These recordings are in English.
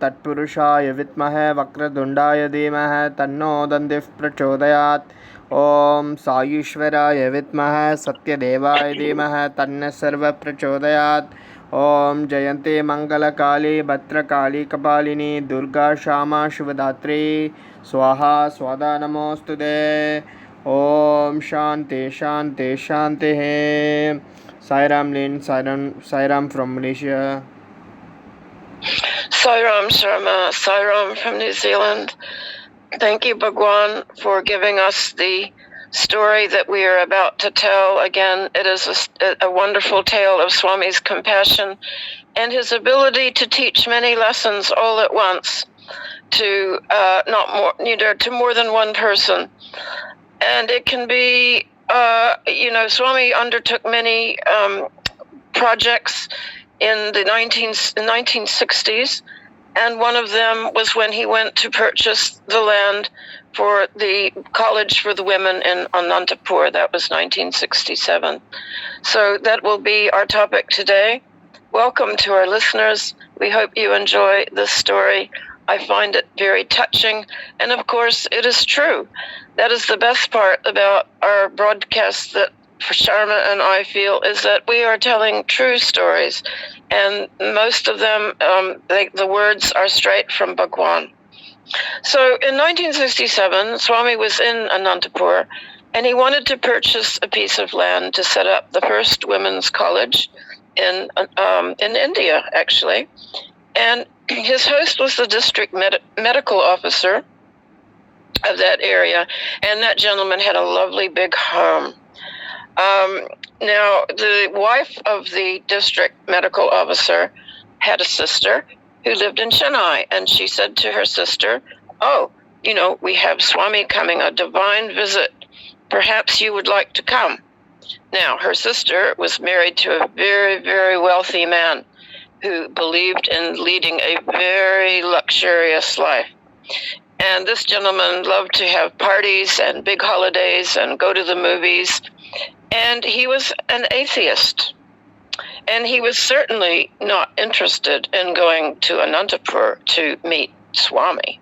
तत्पुरुषाय विद्महे वक्रतुण्डाय धीमहि तन्नो दन्तिः प्रचोदयात्। ॐ साईश्वराय विद्महे सत्यदेवाय धीमहि तन्नः सर्वः प्रचोदयात्। ॐ जयन्ती मंगलकाली भद्रकाली कपालिनी दुर्गा क्षमा शिवदात्री स्वाहा स्वादा नमोस्तुते। ओम शांति शांति शांति है। Sairam Lin, Sairam from Malaysia. Sairam Sharma, Sairam from New Zealand. Thank you, Bhagavan, for giving us the story that we are about to tell. Again, it is a wonderful tale of Swami's compassion and his ability to teach many lessons all at once to to more than one person. And it can be, Swami undertook many projects in the 1960s, and one of them was when he went to purchase the land for the college for the women in Anantapur. That was 1967. So that will be our topic today. Welcome to our listeners. We hope you enjoy this story. I find it very touching, and of course, it is true. That is the best part about our broadcast that Sharma and I feel is that we are telling true stories, and most of them, the words are straight from Bhagavan. So in 1967, Swami was in Anantapur, and he wanted to purchase a piece of land to set up the first women's college in India, actually. And his host was the district medical officer of that area, and that gentleman had a lovely big home. Now, the wife of the district medical officer had a sister who lived in Chennai, and she said to her sister, "Oh, we have Swami coming, a divine visit. Perhaps you would like to come." Now, her sister was married to a very, very wealthy man who believed in leading a very luxurious life. And this gentleman loved to have parties and big holidays and go to the movies. And he was an atheist. And he was certainly not interested in going to Anantapur to meet Swami.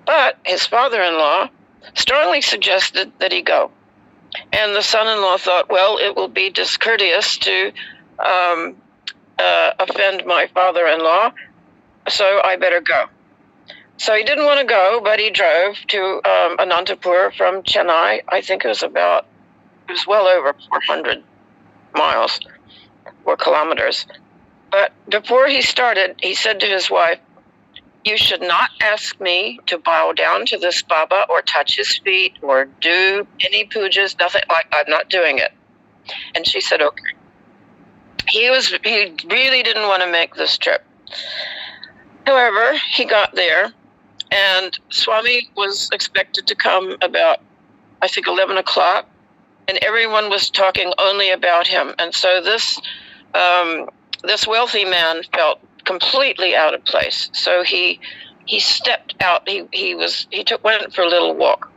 But his father-in-law strongly suggested that he go. And the son-in-law thought, well, it will be discourteous to offend my father-in-law, so I better go. So he didn't want to go, but he drove to Anantapur from Chennai. I think it was well over 400 miles or kilometers. But before he started, he said to his wife, "You should not ask me to bow down to this Baba or touch his feet or do any pujas, nothing like I'm not doing it." And she said, okay. He really didn't want to make this trip. However, he got there, and Swami was expected to come about, I think, 11 o'clock, and everyone was talking only about him. And so this wealthy man felt completely out of place. So he stepped out. He went for a little walk,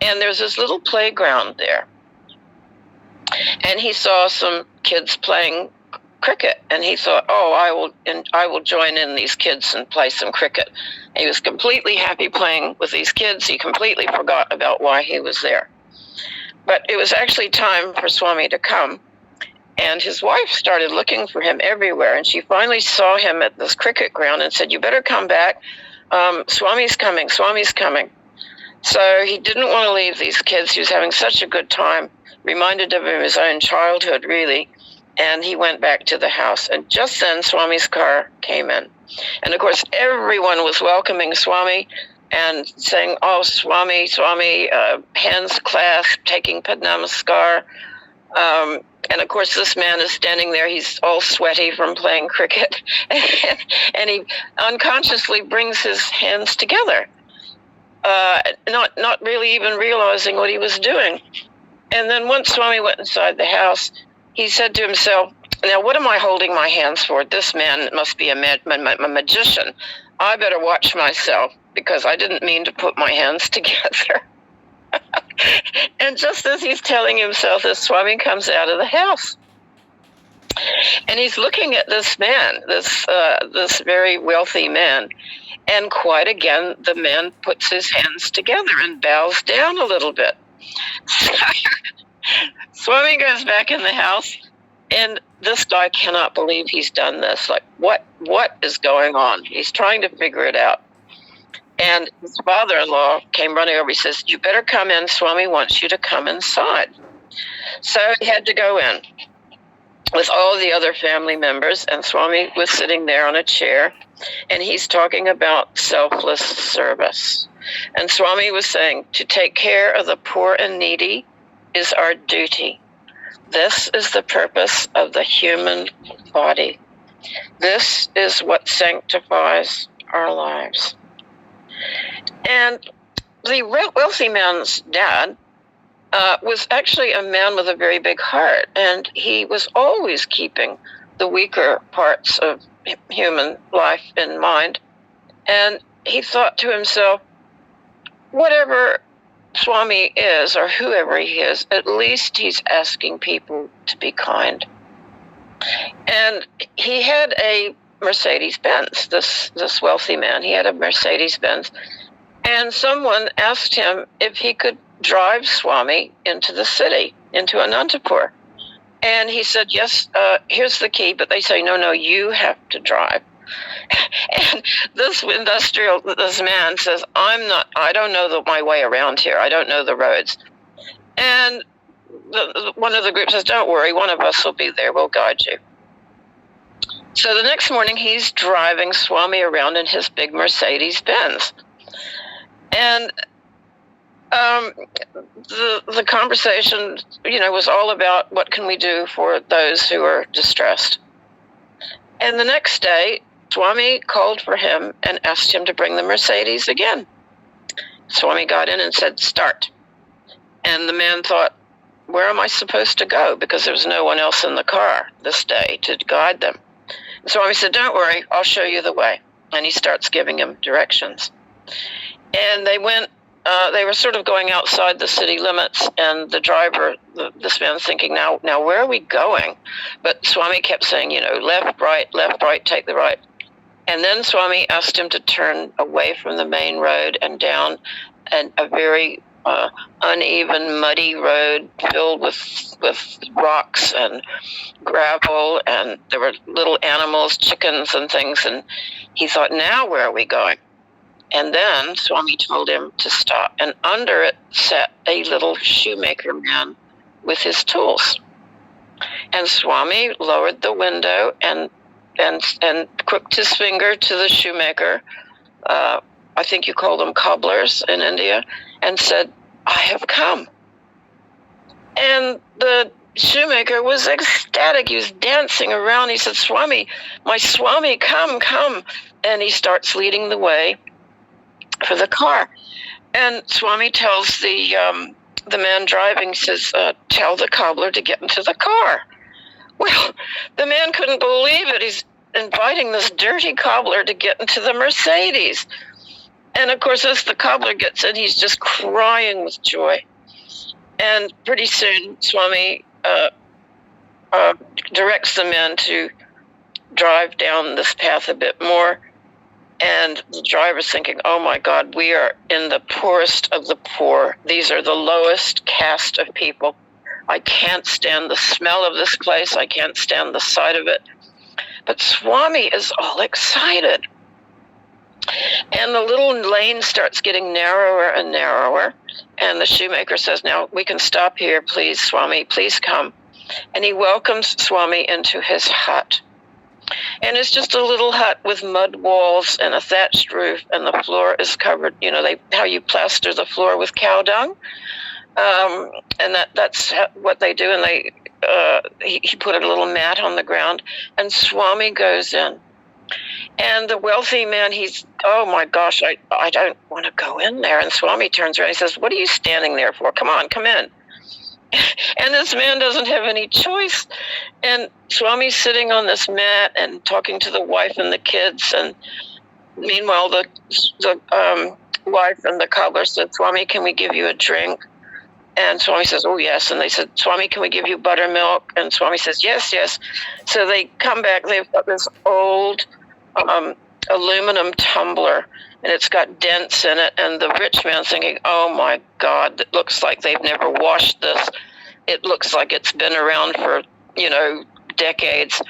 and there's this little playground there. And he saw some kids playing cricket, and he thought, "Oh, I will join in these kids and play some cricket." And he was completely happy playing with these kids. He completely forgot about why he was there. But it was actually time for Swami to come, and his wife started looking for him everywhere, and she finally saw him at this cricket ground and said, "You better come back. Swami's coming. Swami's coming." So he didn't want to leave these kids. He was having such a good time. Reminded him of his own childhood, really, and he went back to the house. And just then, Swami's car came in. And, of course, everyone was welcoming Swami and saying, "Oh, Swami, Swami," hands clasped, taking Padnamaskar. And, of course, this man is standing there. He's all sweaty from playing cricket. And he unconsciously brings his hands together, not really even realizing what he was doing. And then once Swami went inside the house, he said to himself, "Now, what am I holding my hands for? This man must be a magician. I better watch myself, because I didn't mean to put my hands together." And just as he's telling himself this, Swami comes out of the house. And he's looking at this man, this very wealthy man. And quite again, the man puts his hands together and bows down a little bit. Swami goes back in the house, and this guy cannot believe he's done this. Like, what is going on? He's trying to figure it out. And his father-in-law came running over. He says, "You better come in. Swami wants you to come inside." So he had to go in with all the other family members, and Swami was sitting there on a chair, and he's talking about selfless service. And Swami was saying, to take care of the poor and needy is our duty. This is the purpose of the human body. This is what sanctifies our lives. And the wealthy man's dad was actually a man with a very big heart, and he was always keeping the weaker parts of human life in mind. And he thought to himself, whatever Swami is, or whoever he is, at least he's asking people to be kind. And he had a Mercedes-Benz, this wealthy man. He had a Mercedes-Benz. And someone asked him if he could drive Swami into the city, into Anantapur. And he said, yes, here's the key. But they say, no, you have to drive. And this man says, I don't know my way around here. I don't know the roads. And one of the group says, don't worry, one of us will be there. We'll guide you. So the next morning, he's driving Swami around in his big Mercedes-Benz. And the conversation, was all about what can we do for those who are distressed. And the next day, Swami called for him and asked him to bring the Mercedes again. Swami got in and said, start. And the man thought, where am I supposed to go? Because there was no one else in the car this day to guide them. And Swami said, don't worry, I'll show you the way. And he starts giving him directions. And they went, they were sort of going outside the city limits, and the driver, this man's thinking, now where are we going? But Swami kept saying, left, right, take the right. And then Swami asked him to turn away from the main road and down a very uneven, muddy road filled with rocks and gravel, and there were little animals, chickens and things. And he thought, now where are we going? And then Swami told him to stop. And under it sat a little shoemaker man with his tools. And Swami lowered the window and crooked his finger to the shoemaker. I think you call them cobblers in India, and said, I have come. And the shoemaker was ecstatic. He was dancing around. He said, Swami, my Swami, come. And he starts leading the way for the car. And Swami tells the man driving, says, tell the cobbler to get into the car. Well, the man couldn't believe it. He's inviting this dirty cobbler to get into the Mercedes. And of course, as the cobbler gets in, he's just crying with joy. And pretty soon, Swami directs the men to drive down this path a bit more. And the driver's thinking, oh my God, we are in the poorest of the poor. These are the lowest caste of people. I can't stand the smell of this place. I can't stand the sight of it. But Swami is all excited. And the little lane starts getting narrower and narrower. And the shoemaker says, now we can stop here, please, Swami, please come. And he welcomes Swami into his hut. And it's just a little hut with mud walls and a thatched roof, and the floor is covered, how you plaster the floor with cow dung. And that's what they do. And he put a little mat on the ground, and Swami goes in. And the wealthy man, he's, oh my gosh, I don't want to go in there. And Swami turns around and says, what are you standing there for? Come on, come in. And this man doesn't have any choice. And Swami's sitting on this mat and talking to the wife and the kids. And meanwhile, the wife and the cobbler said, Swami, can we give you a drink? And Swami says, oh, yes. And they said, Swami, can we give you buttermilk? And Swami says, yes, yes. So they come back. They've got this old aluminum tumbler, and it's got dents in it. And the rich man's thinking, oh, my God, it looks like they've never washed this. It looks like it's been around for, decades.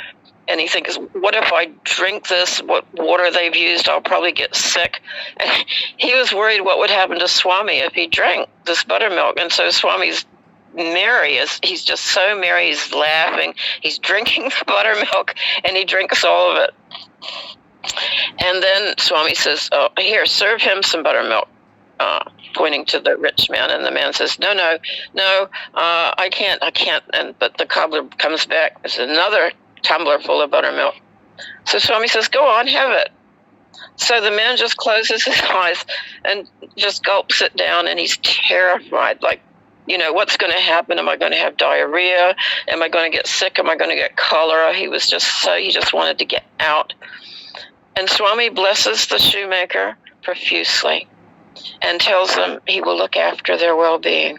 And he thinks, what if I drink this? What water they've used? I'll probably get sick. And he was worried what would happen to Swami if he drank this buttermilk. And so Swami's merry. He's just so merry. He's laughing. He's drinking the buttermilk, and he drinks all of it. And then Swami says, oh, here, serve him some buttermilk, pointing to the rich man. And the man says, no, I can't. But the cobbler comes back. There's another tumbler full of buttermilk. So Swami says, go on, have it. So the man just closes his eyes and just gulps it down, and he's terrified, like, what's going to happen? Am I going to have diarrhea? Am I going to get sick? Am I going to get cholera? He just wanted to get out. And Swami blesses the shoemaker profusely and tells them he will look after their well-being.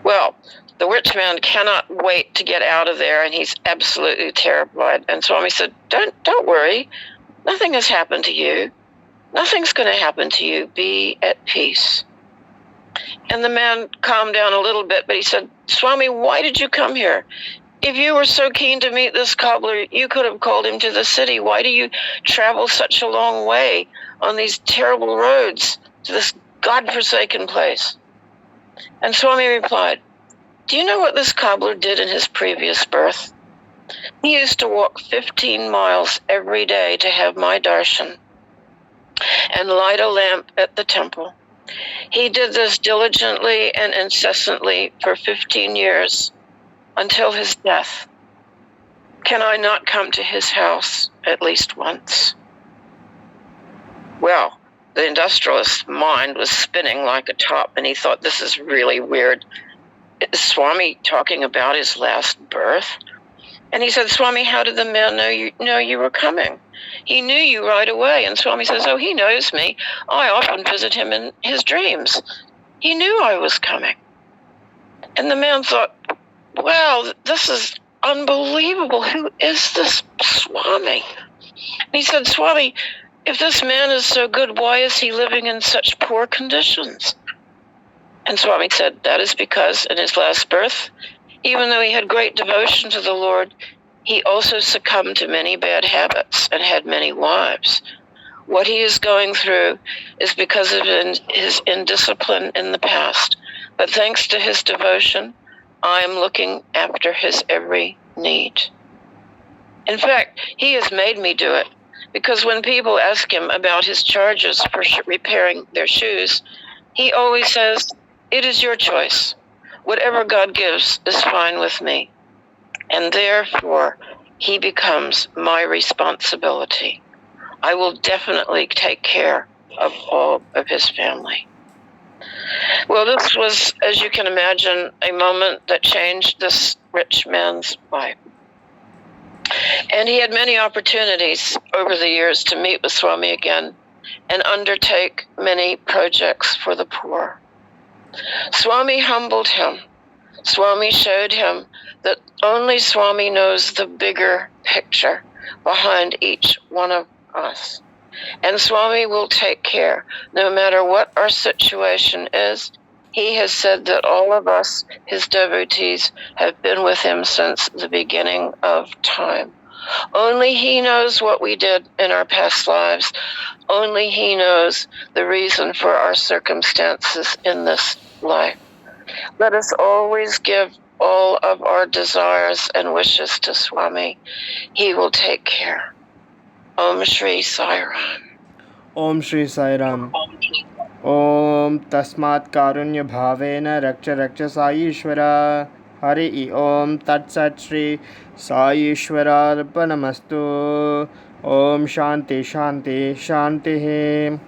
Well, the rich man cannot wait to get out of there, and he's absolutely terrified. And Swami said, don't worry. Nothing has happened to you. Nothing's going to happen to you. Be at peace. And the man calmed down a little bit, but he said, Swami, why did you come here? If you were so keen to meet this cobbler, you could have called him to the city. Why do you travel such a long way on these terrible roads to this godforsaken place? And Swami replied, do you know what this cobbler did in his previous birth? He used to walk 15 miles every day to have my darshan and light a lamp at the temple. He did this diligently and incessantly for 15 years until his death. Can I not come to his house at least once? Well, the industrialist's mind was spinning like a top, and he thought, this is really weird. Is Swami talking about his last birth? And he said, Swami, how did the man know you were coming? He knew you right away. And Swami says, oh, he knows me. I often visit him in his dreams. He knew I was coming. And the man thought, wow, this is unbelievable. Who is this Swami? And he said, Swami, if this man is so good, why is he living in such poor conditions? And Swami said, that is because in his last birth, even though he had great devotion to the Lord, he also succumbed to many bad habits and had many wives. What he is going through is because of his indiscipline in the past. But thanks to his devotion, I am looking after his every need. In fact, he has made me do it, because when people ask him about his charges for repairing their shoes, he always says, it is your choice. Whatever God gives is fine with me. And therefore, he becomes my responsibility. I will definitely take care of all of his family. Well, this was, as you can imagine, a moment that changed this rich man's life. And he had many opportunities over the years to meet with Swami again and undertake many projects for the poor. Swami humbled him. Swami showed him that only Swami knows the bigger picture behind each one of us. And Swami will take care, no matter what our situation is. He has said that all of us, his devotees, have been with him since the beginning of time. Only he knows what we did in our past lives. Only he knows the reason for our circumstances in this life. Let us always give all of our desires and wishes to Swami. He will take care. Om Shri Sai Ram. Om Shri Sai Ram. Om Tasmat Karunya Bhavena Raksha Raksha Sai Ishvara. Hari Om Tat Sat Shri Sai Ishvara Arpanamastu. Om Shanti Shanti Shanti.